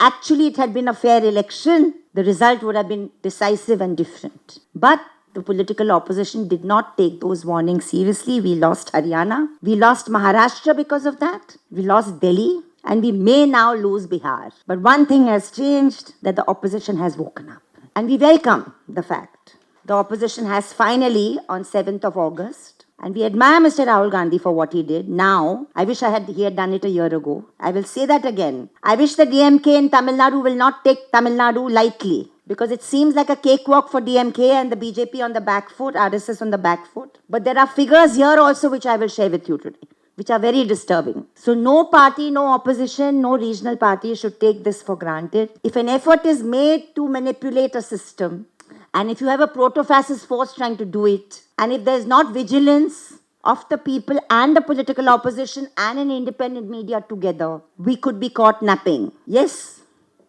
actually it had been a fair election, the result would have been decisive and different. But the political opposition did not take those warnings seriously. We lost Haryana. We lost Maharashtra because of that. We lost Delhi. And we may now lose Bihar. But one thing has changed, that the opposition has woken up. And we welcome the fact. The opposition has finally, on 7th of August, and we admire Mr. Rahul Gandhi for what he did. Now, I wish he had done it a year ago. I will say that again. I wish the DMK in Tamil Nadu will not take Tamil Nadu lightly, because it seems like a cakewalk for DMK and the BJP on the back foot, RSS on the back foot. But there are figures here also which I will share with you today, which are very disturbing. So no party, no opposition, no regional party should take this for granted. If an effort is made to manipulate a system, and if you have a proto-fascist force trying to do it, and if there is not vigilance of the people and the political opposition and an independent media together, we could be caught napping. Yes,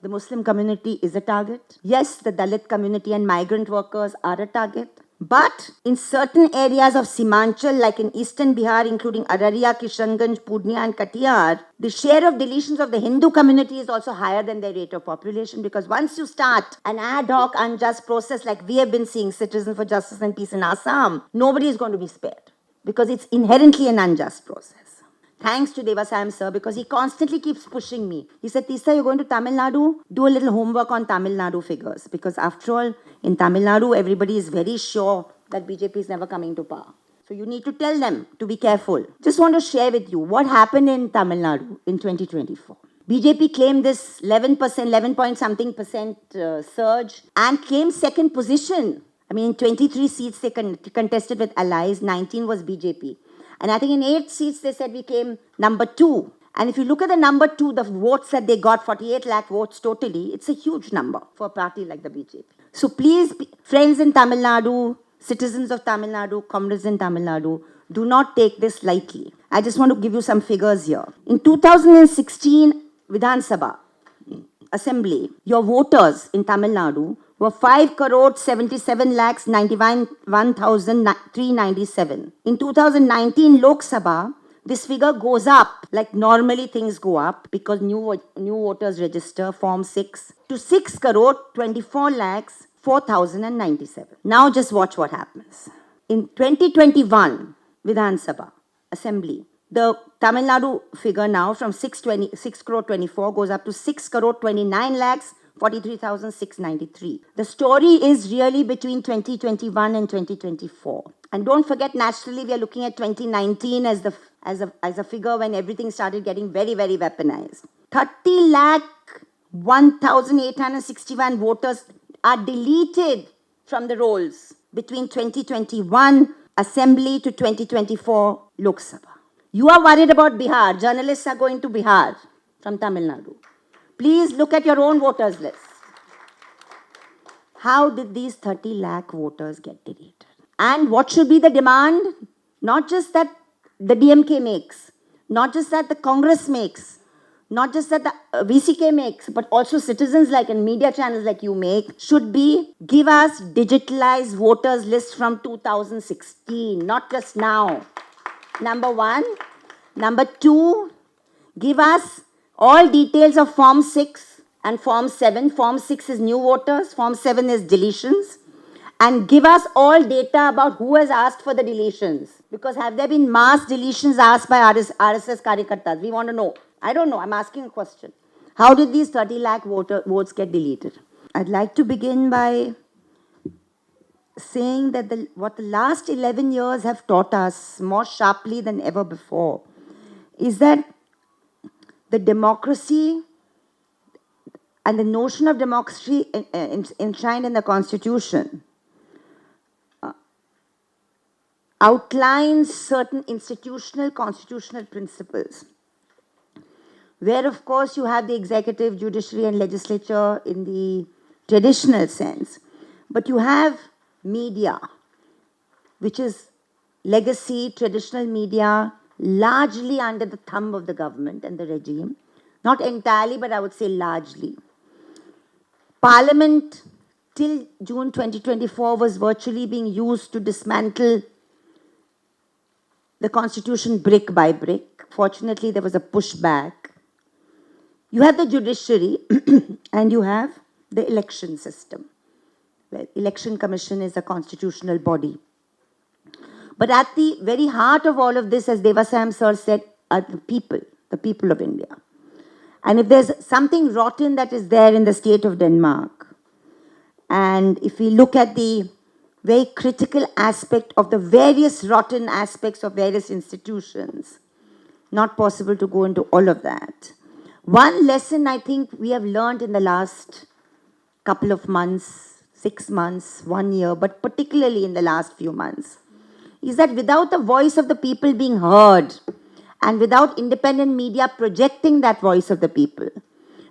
the Muslim community is a target. Yes, the Dalit community and migrant workers are a target. But in certain areas of Simanchal, like in eastern Bihar, including Araria, Kishanganj, Purnia and Katiyar, the share of deletions of the Hindu community is also higher than their rate of population, because once you start an ad hoc unjust process like we have been seeing, Citizens for Justice and Peace in Assam, nobody is going to be spared, because it's inherently an unjust process. Thanks to Devasayam sir, because he constantly keeps pushing me. He said, Teesta, you're going to Tamil Nadu, do a little homework on Tamil Nadu figures. Because after all, in Tamil Nadu, everybody is very sure that BJP is never coming to power. So you need to tell them to be careful. Just want to share with you what happened in Tamil Nadu in 2024. BJP claimed this 11 point something percent surge and claimed second position. I mean, 23 seats they contested with allies, 19 was BJP. And I think in 8 seats, they said we came number 2. And if you look at the number 2, the votes that they got, 48 lakh votes totally, it's a huge number for a party like the BJP. So please, friends in Tamil Nadu, citizens of Tamil Nadu, comrades in Tamil Nadu, do not take this lightly. I just want to give you some figures here. In 2016 Vidhan Sabha Assembly, your voters in Tamil Nadu were 5,77,91,397. In 2019 Lok Sabha, this figure goes up, like normally things go up, because new voters register, Form 6, to 6,24,04,097. Now just watch what happens. In 2021 Vidhan Sabha Assembly, the Tamil Nadu figure now from 6 crore 24 goes up to 6 crore 29 lakhs 43,693. The story is really between 2021 and 2024. And don't forget, nationally, we are looking at 2019 as a figure when everything started getting very, very weaponized. 30,01,861 voters are deleted from the rolls between 2021 Assembly to 2024 Lok Sabha. You are worried about Bihar. Journalists are going to Bihar from Tamil Nadu. Please look at your own voters list. How did these 30 lakh voters get deleted? And what should be the demand? Not just that the DMK makes, not just that the Congress makes, not just that the VCK makes, but also citizens like and media channels like you make, should be give us digitalized voters list from 2016, not just now. Number 1. Number 2, give us all details of Form 6 and Form 7. Form 6 is new voters, Form 7 is deletions. And give us all data about who has asked for the deletions. Because have there been mass deletions asked by RSS Karyakartas? We want to know. I don't know, I'm asking a question. How did these 30 lakh votes get deleted? I'd like to begin by saying that what the last 11 years have taught us more sharply than ever before is that the democracy and the notion of democracy enshrined in the Constitution outlines certain institutional constitutional principles, where of course you have the executive, judiciary and legislature in the traditional sense, but you have media, which is legacy, traditional media, largely under the thumb of the government and the regime. Not entirely, but I would say largely. Parliament till June 2024 was virtually being used to dismantle the constitution brick by brick. Fortunately, there was a pushback. You have the judiciary and you have the election system, where Election Commission is a constitutional body. But at the very heart of all of this, as Devasayam sir said, are the people of India. And if there's something rotten that is there in the state of Denmark, and if we look at the very critical aspect of the various rotten aspects of various institutions, not possible to go into all of that. One lesson I think we have learned in the last couple of months, 6 months, 1 year, but particularly in the last few months, is that without the voice of the people being heard, and without independent media projecting that voice of the people,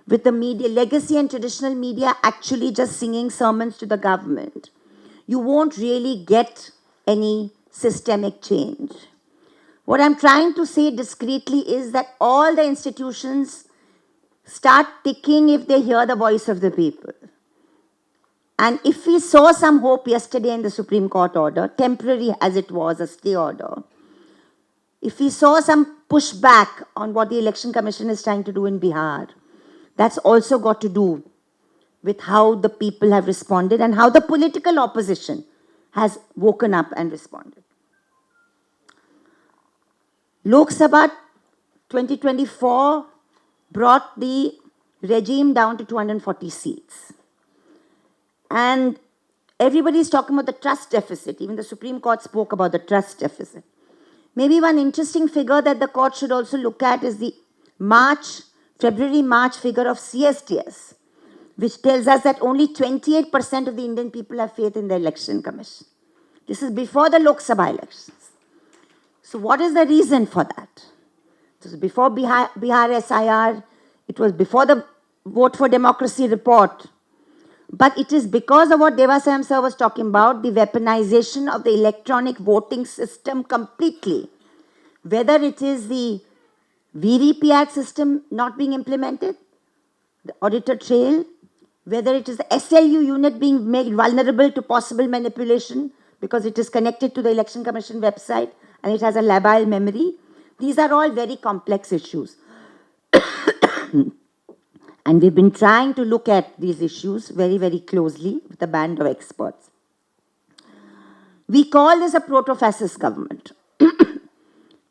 with the media, legacy and traditional media actually just singing sermons to the government, you won't really get any systemic change. What I'm trying to say discreetly is that all the institutions start ticking if they hear the voice of the people. And if we saw some hope yesterday in the Supreme Court order, temporary as it was, a stay order, if we saw some pushback on what the Election Commission is trying to do in Bihar, that's also got to do with how the people have responded and how the political opposition has woken up and responded. Lok Sabha 2024 brought the regime down to 240 seats. And everybody is talking about the trust deficit. Even the Supreme Court spoke about the trust deficit. Maybe one interesting figure that the court should also look at is the February-March figure of CSTS, which tells us that only 28% of the Indian people have faith in the Election Commission. This is before the Lok Sabha elections. So what is the reason for that? It was before Bihar SIR, it was before the Vote for Democracy report. But it is because of what Devasayam sir was talking about, the weaponization of the electronic voting system completely. Whether it is the VVPAT system not being implemented, the auditor trail, whether it is the SLU unit being made vulnerable to possible manipulation because it is connected to the Election Commission website and it has a labile memory. These are all very complex issues. And we've been trying to look at these issues very, very closely with a band of experts. We call this a proto-fascist government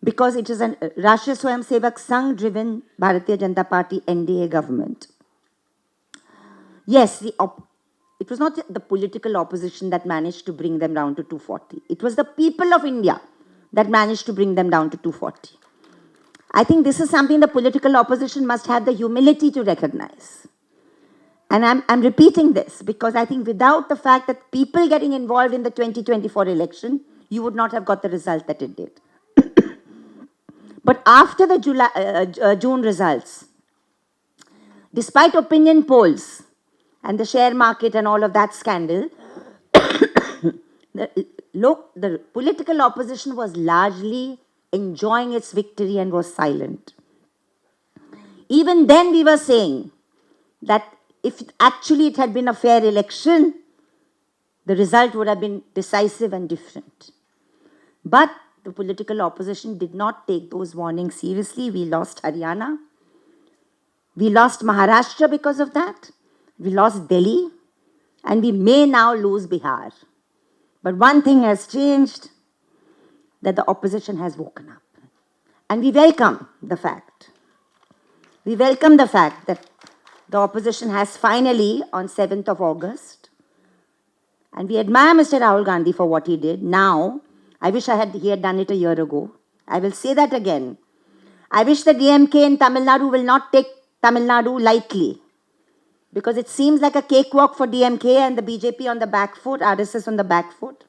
because it is a Rashtriya Swayamsevak Sangh driven Bharatiya Janata Party NDA government. Yes, it was not the political opposition that managed to bring them down to 240. It was the people of India that managed to bring them down to 240. I think this is something the political opposition must have the humility to recognize. And I'm repeating this because I think without the fact that people getting involved in the 2024 election, you would not have got the result that it did. But after the June results, despite opinion polls and the share market and all of that scandal, the political opposition was largely enjoying its victory and was silent. Even then we were saying that if actually it had been a fair election, the result would have been decisive and different. But the political opposition did not take those warnings seriously. We lost Haryana. We lost Maharashtra because of that. We lost Delhi. And we may now lose Bihar. But one thing has changed, that the opposition has woken up. And we welcome the fact. We welcome the fact that the opposition has finally, on 7th of August, and we admire Mr. Rahul Gandhi for what he did. Now, I wish he had done it a year ago. I will say that again. I wish the DMK in Tamilnadu will not take Tamilnadu lightly, because it seems like a cakewalk for DMK and the BJP on the back foot, RSS on the back foot.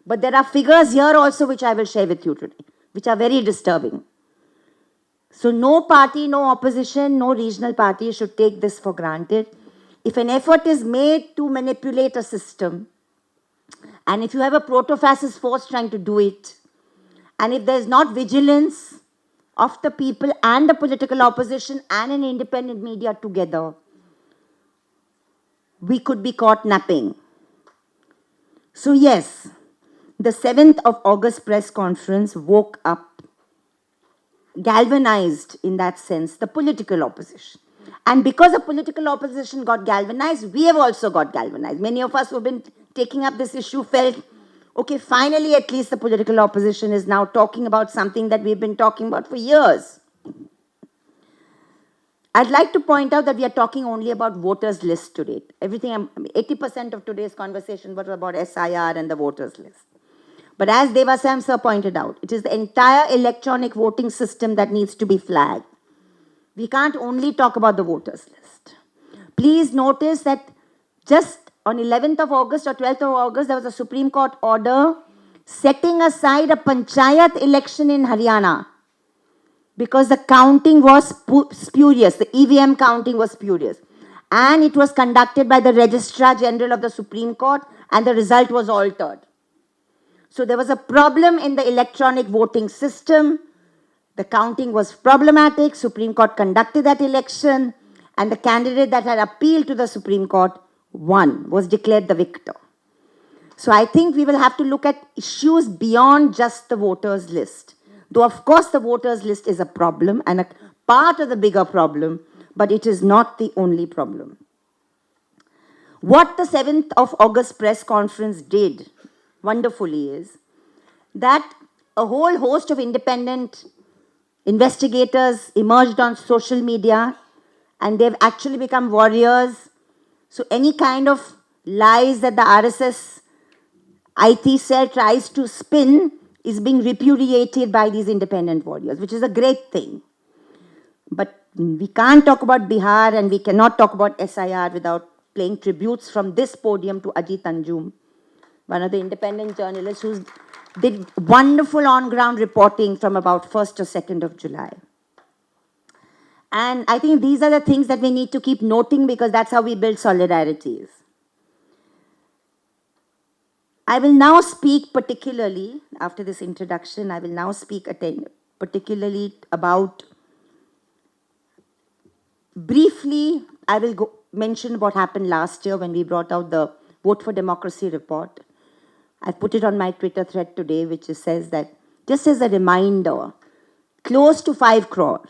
But there are figures here also which I will share with you today, which are very disturbing. So no party, no opposition, no regional party should take this for granted. If an effort is made to manipulate a system, and if you have a proto-fascist force trying to do it, and if there is not vigilance of the people and the political opposition and an independent media together, we could be caught napping. So yes, the 7th of August press conference woke up, galvanized in that sense, the political opposition. And because the political opposition got galvanized, we have also got galvanized. Many of us who have been taking up this issue felt, okay, finally at least the political opposition is now talking about something that we've been talking about for years. I'd like to point out that we are talking only about voters list today. 80% of today's conversation was about SIR and the voters list. But as Devasam sir pointed out, it is the entire electronic voting system that needs to be flagged. We can't only talk about the voters list. Please notice that just on 11th of August or 12th of August, there was a Supreme Court order setting aside a panchayat election in Haryana because the counting was spurious. The EVM counting was spurious. And it was conducted by the Registrar General of the Supreme Court, and the result was altered. So there was a problem in the electronic voting system. The counting was problematic. Supreme Court conducted that election, and the candidate that had appealed to the Supreme Court won, was declared the victor. So I think we will have to look at issues beyond just the voters list. Though of course the voters list is a problem and a part of the bigger problem, but it is not the only problem. What the 7th of August press conference did wonderfully is that a whole host of independent investigators emerged on social media, and they've actually become warriors. So any kind of lies that the RSS IT cell tries to spin is being repudiated by these independent warriors, which is a great thing. But we can't talk about Bihar and we cannot talk about SIR without paying tributes from this podium to Ajit Anjum, one of the independent journalists who did wonderful on-ground reporting from about 1st or 2nd of July. And I think these are the things that we need to keep noting because that's how we build solidarities. I will now speak particularly, after this introduction, I will now speak particularly about, briefly, I will mention what happened last year when we brought out the Vote for Democracy report. I put it on my Twitter thread today, which says that, just as a reminder, close to 5 crore,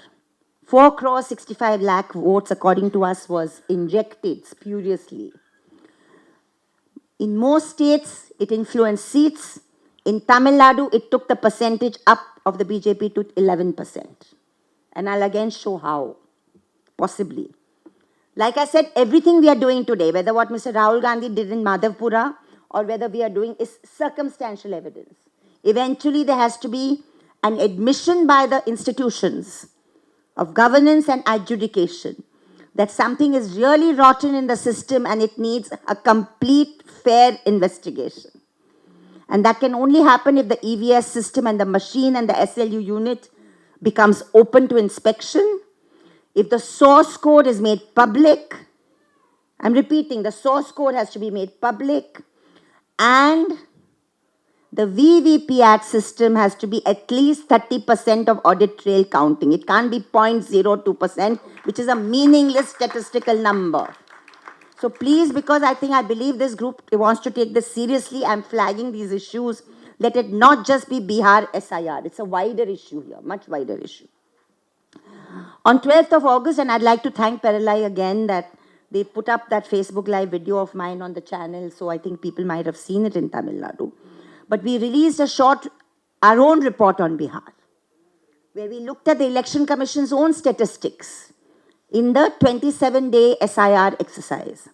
4 crore 65 lakh votes, according to us, was injected spuriously. In most states, it influenced seats. In Tamilnadu, it took the percentage up of the BJP to 11%. And I'll again show how, possibly. Like I said, everything we are doing today, whether what Mr. Rahul Gandhi did in Madhavpura or whether we are doing is circumstantial evidence. Eventually, there has to be an admission by the institutions of governance and adjudication that something is really rotten in the system and it needs a complete, fair investigation. And that can only happen if the EVS system and the machine and the SLU unit becomes open to inspection, if the source code is made public. I'm repeating, the source code has to be made public, and the VVPAT system has to be at least 30% of audit trail counting. It can't be 0.02%, which is a meaningless statistical number. So please, because I believe this group wants to take this seriously, I'm flagging these issues. Let it not just be Bihar SIR. It's a wider issue here, much wider issue. On 12th of August, and I'd like to thank Peralai again that they put up that Facebook Live video of mine on the channel, so I think people might have seen it in Tamil Nadu. But we released our own report on Bihar, where we looked at the Election Commission's own statistics in the 27-day SIR exercise.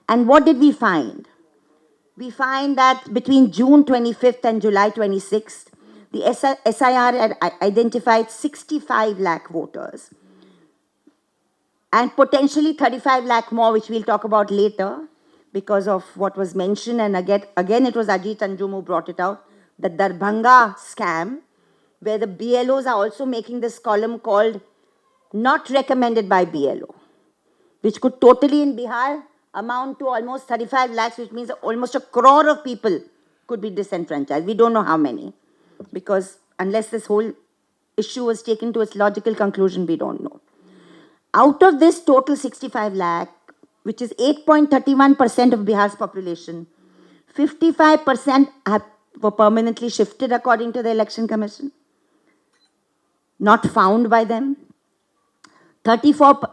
And what did we find? We find that between June 25th and July 26th, the SIR had identified 65 lakh voters and potentially 35 lakh more, which we'll talk about later because of what was mentioned. And again it was Ajit Anjum who brought it out, the Darbhanga scam, where the BLOs are also making this column called not recommended by BLO, which could totally in Bihar amount to almost 35 lakhs, which means almost 1 crore of people could be disenfranchised. We don't know how many, because unless this whole issue was taken to its logical conclusion, we don't know. Out of this total 65 lakh, which is 8.31% of Bihar's population, 55% were permanently shifted according to the Election Commission, not found by them. 34%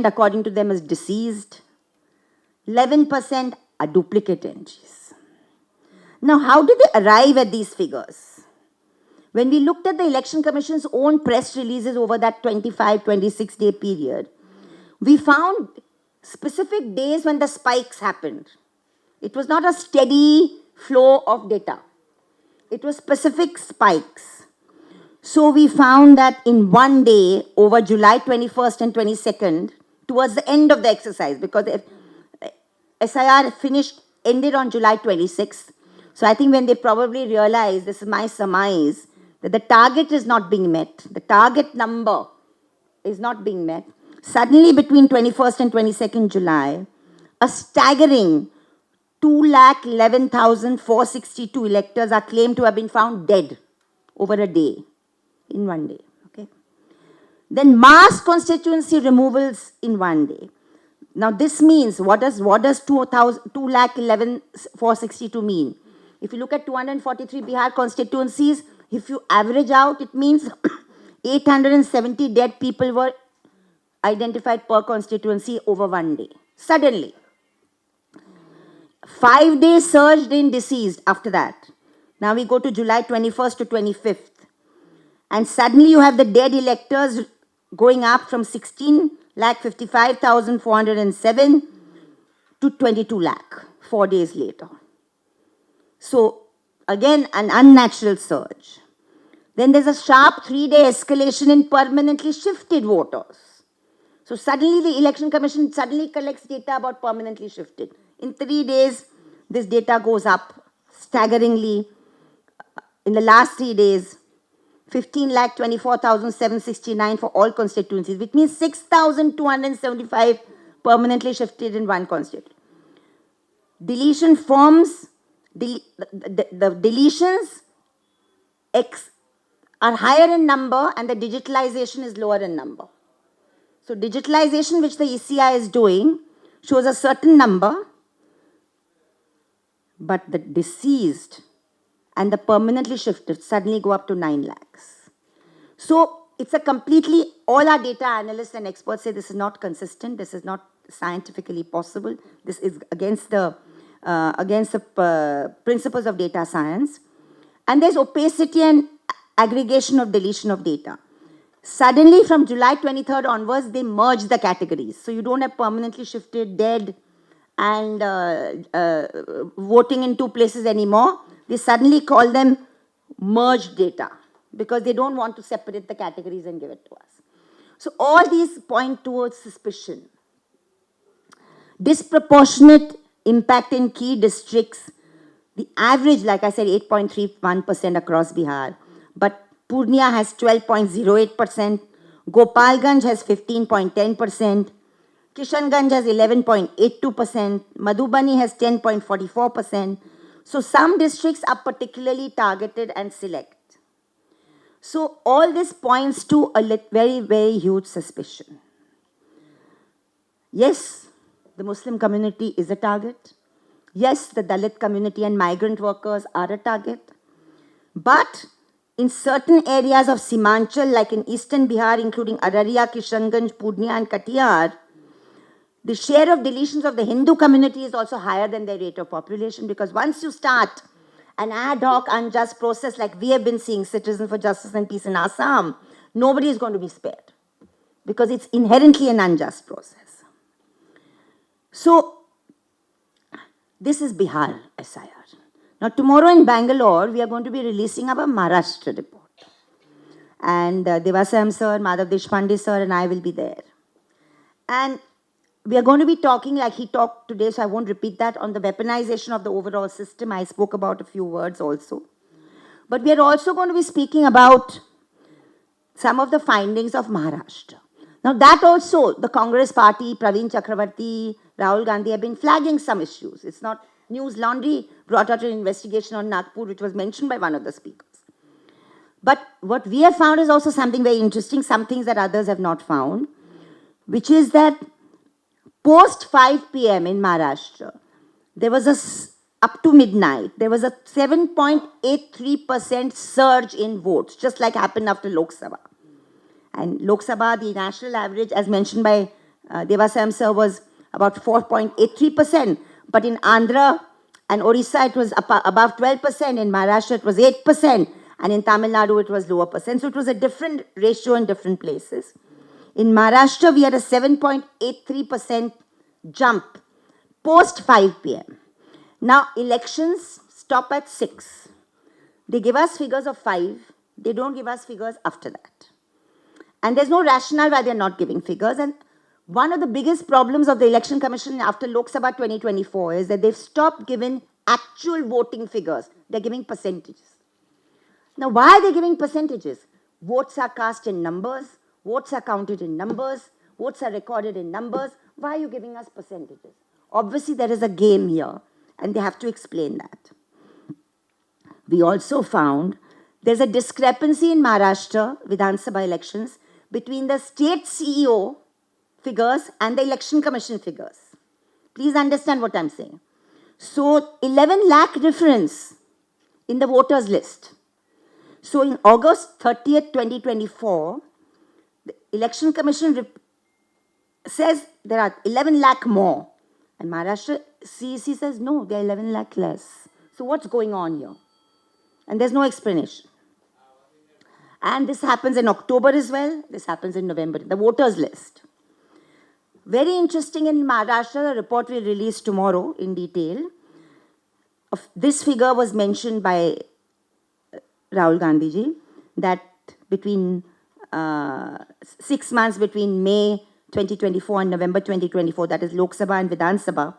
according to them is deceased. 11% are duplicate entries. Now, how did they arrive at these figures? When we looked at the Election Commission's own press releases over that 25-26 day period, we found specific days when the spikes happened. It was not a steady flow of data. It was specific spikes. So we found that in one day, over July 21st and 22nd, towards the end of the exercise, because the SIR ended on July 26th. So I think when they probably realized, this is my surmise, that the target is not being met, the target number is not being met, suddenly between 21st and 22nd July, a staggering 211,462 electors are claimed to have been found dead over a day, in one day. Okay. Then mass constituency removals in one day. Now this means, what does 211,462 mean? If you look at 243 Bihar constituencies, if you average out, it means 870 dead people were identified per constituency over one day. Suddenly. 5 days surged in deceased after that. Now we go to July 21st to 25th. And suddenly you have the dead electors going up from 16,55,407 to 22 lakh 4 days later. So again, an unnatural surge. Then there's a sharp 3-day escalation in permanently shifted voters. So suddenly the Election Commission suddenly collects data about permanently shifted. In 3 days, this data goes up staggeringly. In the last 3 days, 15,24,769 for all constituencies, which means 6,275 permanently shifted in one constituency. Deletion forms, the deletions are higher in number and the digitalization is lower in number. So digitalization, which the ECI is doing, shows a certain number, but the deceased and the permanently shifted suddenly go up to 9 lakhs. So it's a completely, all our data analysts and experts say this is not consistent, this is not scientifically possible, this is against the principles of data science. And there's opacity and aggregation of deletion of data. Suddenly from July 23rd onwards, they merge the categories. So you don't have permanently shifted, dead, and voting in 2 places anymore. They suddenly call them merged data because they don't want to separate the categories and give it to us. So all these point towards suspicion. Disproportionate impact in key districts. The average, like I said, 8.31% across Bihar. But Purnia has 12.08%. Gopalganj has 15.10%. Kishanganj has 11.82%. Madhubani has 10.44%. So some districts are particularly targeted and select. So all this points to a very, very huge suspicion. Yes, the Muslim community is a target. Yes, the Dalit community and migrant workers are a target. But in certain areas of Simanchal, like in eastern Bihar, including Araria, Kishanganj, Purnia and Katiyar, the share of deletions of the Hindu community is also higher than their rate of population, because once you start an ad hoc unjust process like we have been seeing, Citizen for Justice and Peace in Assam, nobody is going to be spared because it's inherently an unjust process. So this is Bihar SIR. Now tomorrow in Bangalore, we are going to be releasing our Maharashtra report. And Devasayam sir, Madhav Deshpande sir and I will be there. And we are going to be talking like he talked today, so I won't repeat that, on the weaponization of the overall system. I spoke about a few words also. But we are also going to be speaking about some of the findings of Maharashtra. Now that also, the Congress party, Praveen Chakravarti, Rahul Gandhi have been flagging some issues. It's not News Laundry brought out an investigation on Nagpur, which was mentioned by one of the speakers. But what we have found is also something very interesting, some things that others have not found, which is that post 5 p.m. in Maharashtra, there was up to midnight, there was a 7.83% surge in votes, just like happened after Lok Sabha. And Lok Sabha, the national average, as mentioned by Devasayam sir was about 4.83%, but in Andhra and Orissa it was above 12%, in Maharashtra it was 8%, and in Tamil Nadu it was lower percent. So it was a different ratio in different places. In Maharashtra we had a 7.83% jump post 5 p.m. Now elections stop at 6. They give us figures of 5. They don't give us figures after that. And there's no rationale why they're not giving figures. And one of the biggest problems of the Election Commission after Lok Sabha 2024 is that they've stopped giving actual voting figures. They're giving percentages. Now, why are they giving percentages? Votes are cast in numbers. Votes are counted in numbers. Votes are recorded in numbers. Why are you giving us percentages? Obviously, there is a game here, and they have to explain that. We also found there's a discrepancy in Maharashtra Vidhan Sabha elections between the state CEO figures and the Election Commission figures. Please understand what I'm saying. So 11 lakh difference in the voters list. So in August 30th, 2024, the Election Commission says there are 11 lakh more. And Maharashtra CEC says, no, there are 11 lakh less. So what's going on here? And there's no explanation. And this happens in October as well. This happens in November, the voters list. Very interesting in Maharashtra, the report will release tomorrow in detail. This figure was mentioned by Rahul Gandhi ji, that between 6 months between May 2024 and November 2024, that is Lok Sabha and Vidhan Sabha,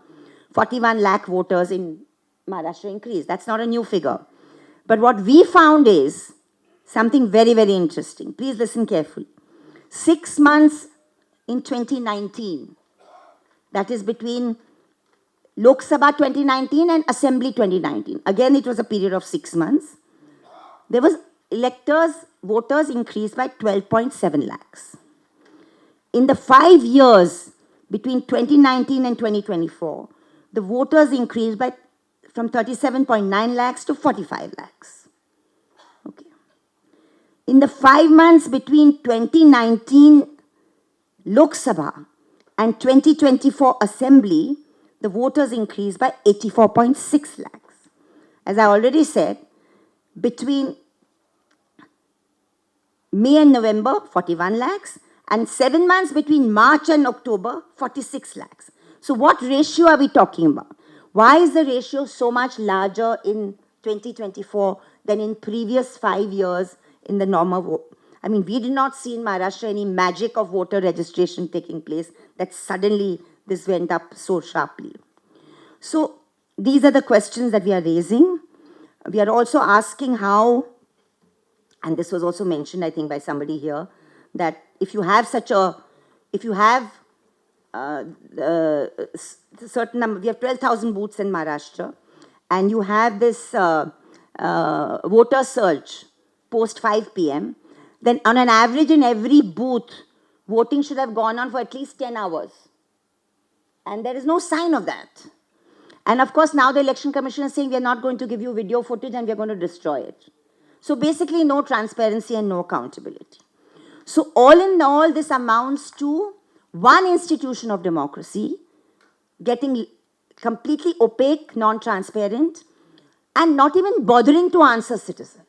41 lakh voters in Maharashtra increased. That's not a new figure. But what we found is something very, very interesting. Please listen carefully. 6 months in 2019, that is between Lok Sabha 2019 and Assembly 2019. Again, it was a period of 6 months. There was voters increased by 12.7 lakhs. In the 5 years between 2019 and 2024, the voters increased by from 37.9 lakhs to 45 lakhs. Okay. In the 5 months between 2019 Lok Sabha and 2024 Assembly, the voters increased by 84.6 lakhs. As I already said, between May and November, 41 lakhs, and 7 months between March and October, 46 lakhs. So what ratio are we talking about? Why is the ratio so much larger in 2024 than in previous 5 years in the normal vote? I mean, we did not see in Maharashtra any magic of voter registration taking place that suddenly this went up so sharply. So these are the questions that we are raising. We are also asking how, and this was also mentioned, I think, by somebody here, that if you have certain number, we have 12,000 booths in Maharashtra, and you have this voter surge post 5 p.m., then on an average in every booth, voting should have gone on for at least 10 hours. And there is no sign of that. And of course, now the Election Commission is saying we are not going to give you video footage and we are going to destroy it. So basically, no transparency and no accountability. So all in all, this amounts to one institution of democracy getting completely opaque, non-transparent, and not even bothering to answer citizens.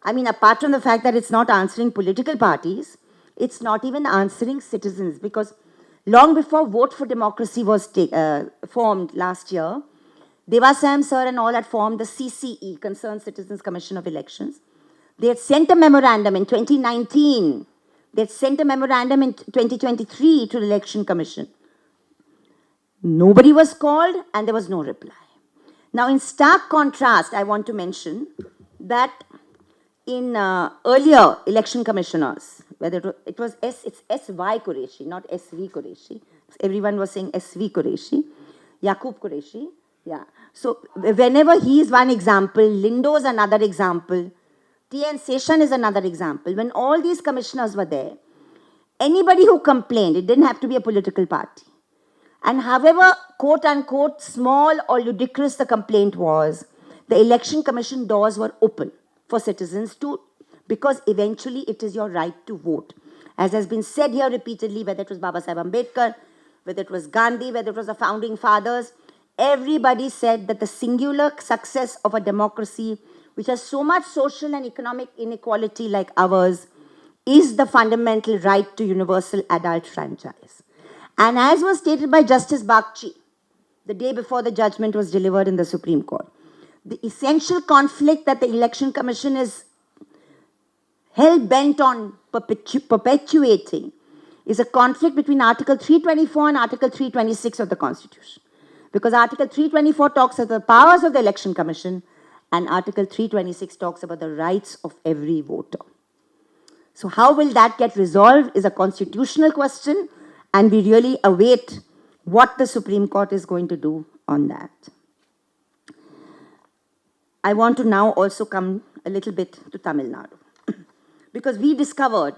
I mean, apart from the fact that it's not answering political parties, it's not even answering citizens, because long before Vote for Democracy was formed last year, Devasayam sir and all had formed the CCE, Concerned Citizens Commission of Elections. They had sent a memorandum in 2019. They had sent a memorandum in 2023 to the Election Commission. Nobody was called and there was no reply. Now, in stark contrast, I want to mention that in earlier election commissioners, whether it was it's S.Y. Qureshi, not S.V. Qureshi. Everyone was saying S.V. Qureshi. Yaqub Qureshi. Yeah. So whenever he is one example, Lindo is another example, T.N. Seshan is another example. When all these commissioners were there, anybody who complained, it didn't have to be a political party. And however, quote unquote, small or ludicrous the complaint was, the Election Commission doors were open for citizens to, because eventually it is your right to vote. As has been said here repeatedly, whether it was Baba Sahib Ambedkar, whether it was Gandhi, whether it was the founding fathers, everybody said that the singular success of a democracy which has so much social and economic inequality like ours is the fundamental right to universal adult franchise. And as was stated by Justice Bagchi the day before the judgment was delivered in the Supreme Court, the essential conflict that the Election Commission is hell-bent on perpetuating is a conflict between Article 324 and Article 326 of the Constitution. Because Article 324 talks of the powers of the Election Commission and Article 326 talks about the rights of every voter. So how will that get resolved is a constitutional question, and we really await what the Supreme Court is going to do on that. I want to now also come a little bit to Tamil Nadu. Because we discovered,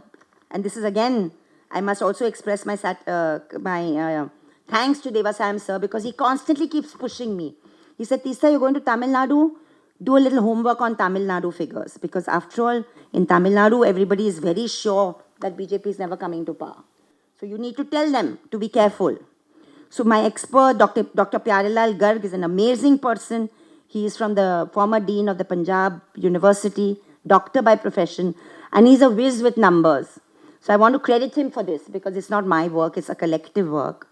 and this is again, I must also express my thanks to Devasayam sir, because he constantly keeps pushing me. He said, Teesta, you're going to Tamil Nadu, do a little homework on Tamil Nadu figures. Because after all, in Tamil Nadu, everybody is very sure that BJP is never coming to power. So you need to tell them to be careful. So my expert, Dr. Pyarelal Garg, is an amazing person. He is from the former dean of the Punjab University, doctor by profession, and he's a whiz with numbers. So I want to credit him for this because it's not my work, it's a collective work.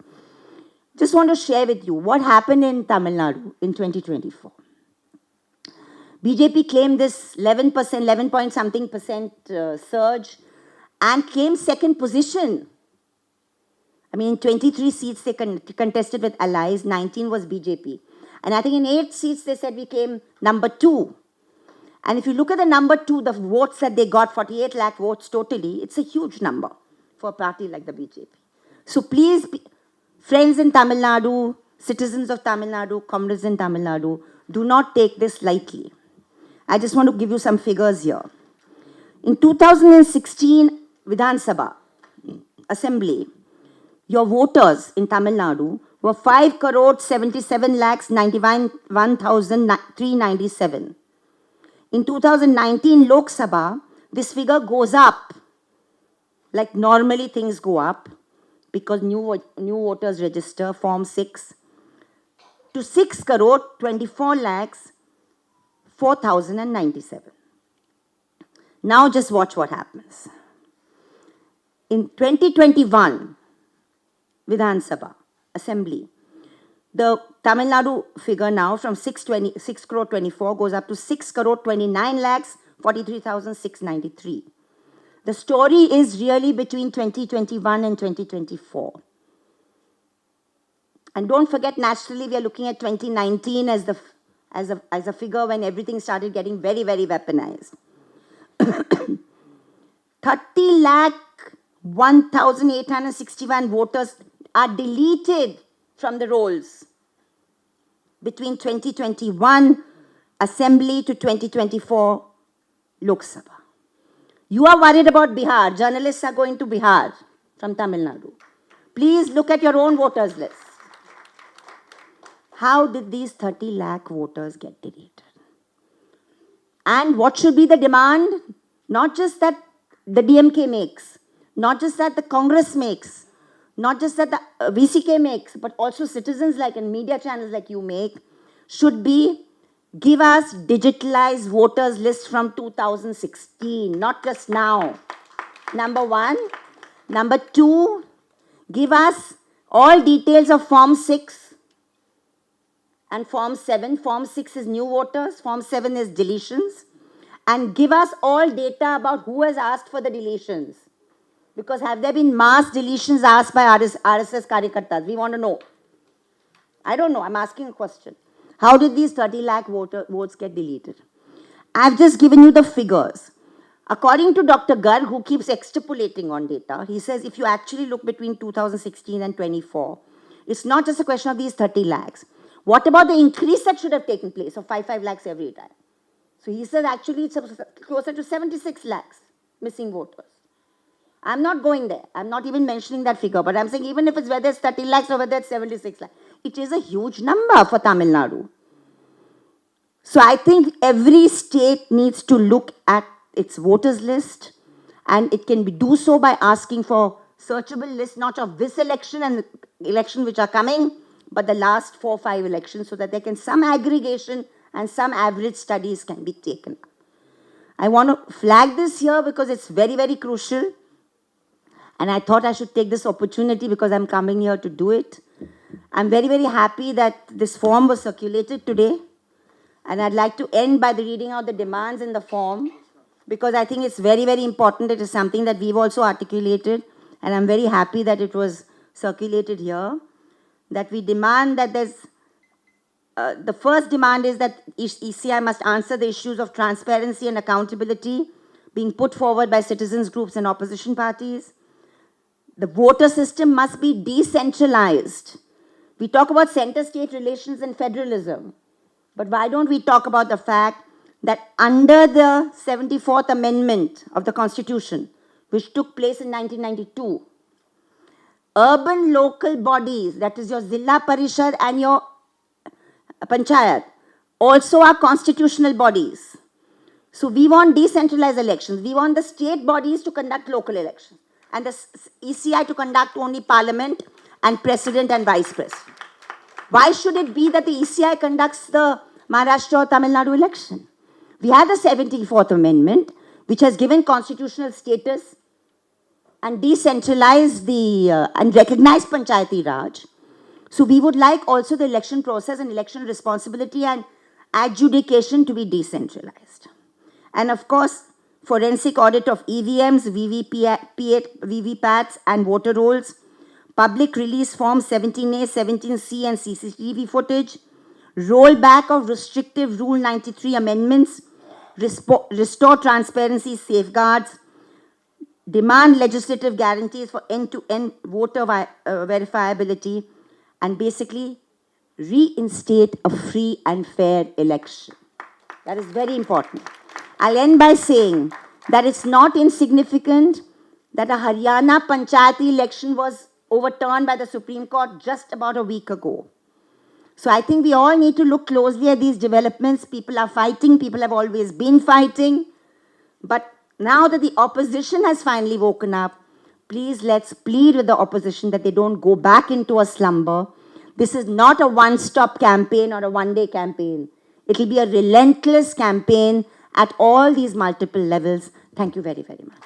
Just want to share with you what happened in Tamil Nadu in 2024. BJP claimed this 11 point something percent surge and claimed second position. I mean, in 23 seats they contested with allies, 19 was BJP. And I think in 8 seats they said we came number 2. And if you look at the number 2, the votes that they got, 48 lakh votes totally, it's a huge number for a party like the BJP. So please, friends in Tamil Nadu, citizens of Tamil Nadu, comrades in Tamil Nadu, do not take this lightly. I just want to give you some figures here. In 2016 Vidhan Sabha Assembly, your voters in Tamil Nadu were 5,77,91,397. In 2019 Lok Sabha, this figure goes up. Like normally things go up because new voters register, Form 6, to 6,24,04,097. Now just watch what happens. In 2021, Vidhan Sabha Assembly, the Tamil Nadu figure now from 6,24 goes up to 6,29,43,693. The story is really between 2021 and 2024. And don't forget, nationally, we are looking at 2019 as a figure when everything started getting very, very weaponized. 30,01,861 voters are deleted from the rolls between 2021 Assembly to 2024 Lok Sabha. You are worried about Bihar. Journalists are going to Bihar from Tamil Nadu. Please look at your own voters list. How did these 30 lakh voters get deleted? And what should be the demand? Not just that the DMK makes, not just that the Congress makes, not just that the VCK makes, but also citizens like and media channels like you make, should be give us digitalized voters list from 2016, not just now. Number 1. Number 2, give us all details of Form 6 and Form 7. Form 6 is new voters, Form 7 is deletions. And give us all data about who has asked for the deletions. Because have there been mass deletions asked by RSS Karyakartas? We want to know. I don't know, I'm asking a question. How did these 30 lakh votes get deleted? I've just given you the figures. According to Dr. Garg, who keeps extrapolating on data, he says if you actually look between 2016 and 24, it's not just a question of these 30 lakhs. What about the increase that should have taken place of 5 lakhs every time? So he says actually it's closer to 76 lakhs missing voters. I'm not going there. I'm not even mentioning that figure, but I'm saying even if it's whether it's 30 lakhs or whether it's 76 lakhs, it is a huge number for Tamil Nadu. So I think every state needs to look at its voters list And it can do so by asking for searchable list, not of this election and election which are coming, but the last 4 or 5 elections, so that there can some aggregation and some average studies can be taken. I want to flag this here because it's very, very crucial. And I thought I should take this opportunity because I'm coming here to do it. I'm very, very happy that this form was circulated today. And I'd like to end by the reading out the demands in the form, because I think it's very, very important. It is something that we've also articulated. And I'm very happy that it was circulated here. That we demand that there's, the first demand is that ECI must answer the issues of transparency and accountability being put forward by citizens groups and opposition parties. The voter system must be decentralized. We talk about center-state relations and federalism. But why don't we talk about the fact that under the 74th Amendment of the Constitution, which took place in 1992, urban local bodies, that is your Zilla Parishad and your Panchayat, also are constitutional bodies. So we want decentralized elections. We want the state bodies to conduct local elections and the ECI to conduct only parliament and president and vice president. Why should it be that the ECI conducts the Maharashtra or Tamilnadu election? We have the 74th Amendment, which has given constitutional status and decentralized and recognized Panchayati Raj. So we would like also the election process and election responsibility and adjudication to be decentralized. And of course, forensic audit of EVMs, VVPATs and voter rolls, public release forms 17A, 17C and CCTV footage, rollback of restrictive Rule 93 amendments, restore transparency safeguards, demand legislative guarantees for end-to-end voter verifiability, and basically reinstate a free and fair election. That is very important. I'll end by saying that it's not insignificant that a Haryana Panchayati election was overturned by the Supreme Court just about a week ago. So I think we all need to look closely at these developments. People are fighting. People have always been fighting. But now that the opposition has finally woken up, please let's plead with the opposition that they don't go back into a slumber. This is not a one-stop campaign or a one-day campaign. It will be a relentless campaign at all these multiple levels. Thank you very, very much.